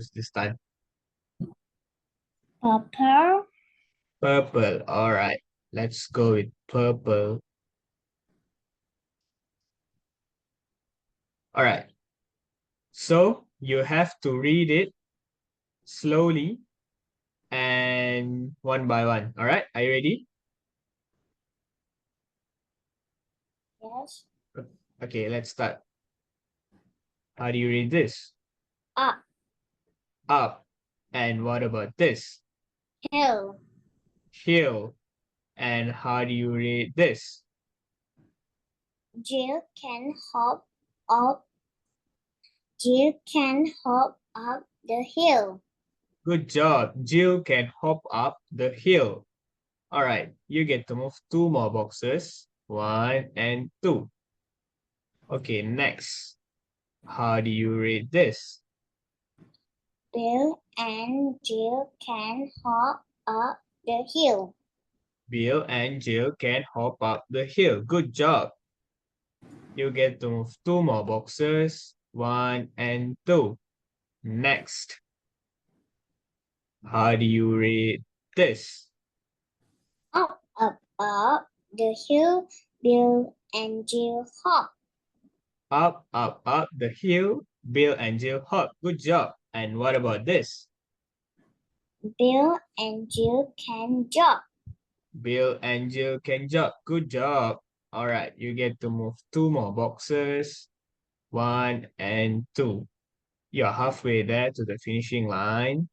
choose this time? Purple. Purple. All right. Let's go with purple. All right. So you have to read it slowly and one by one. All right. Are you ready? Yes. Okay, let's start. How do you read this? Up. Up. And what about this? Hill. Hill. And how do you read this? Jill can hop up. Jill can hop up the hill. Good job. Jill can hop up the hill. All right, you get to move two more boxes. 1 and 2. Okay, next. How do you read this? Bill and Jill can hop up the hill. Bill and Jill can hop up the hill. Good job. You get to move two more boxes. 1 and 2. Next. How do you read this? Up the hill. Bill and Jill hop. Up the hill. Bill and Jill hop. Good job. And what about this? Bill and Jill can jump. Bill and Jill can jump. Good job. All right, you get to move two more boxes. 1 and 2. You're halfway there to the finishing line.